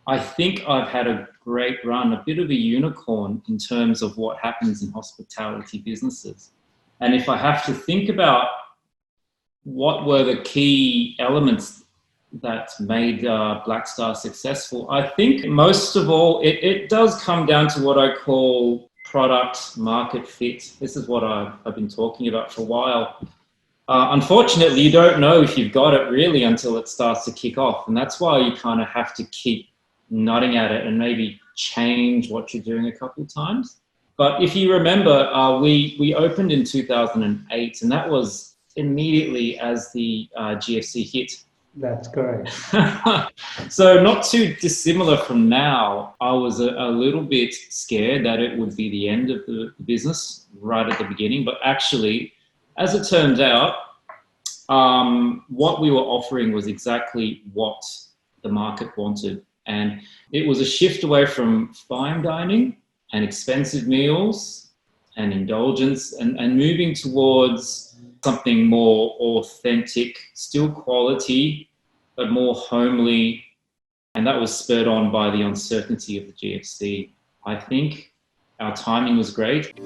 I think I've had a great run, a bit of a unicorn in terms of what happens in hospitality businesses. And if I have to think about what were the key elements that made Black Star successful, I think most of all, it does come down to what I call product market fit. This is what I've been talking about for a while. Unfortunately, you don't know if you've got it really until it starts to kick off. And that's why you kind of have to keep nutting at it and maybe change what you're doing a couple of times. But if you remember, we opened in 2008, and that was immediately as the GFC hit. That's correct. So not too dissimilar from now. I was a little bit scared that it would be the end of the business right at the beginning, but actually, as it turns out, what we were offering was exactly what the market wanted. And it was a shift away from fine dining and expensive meals and indulgence and moving towards something more authentic, still quality, but more homely. And that was spurred on by the uncertainty of the GFC. I think our timing was great.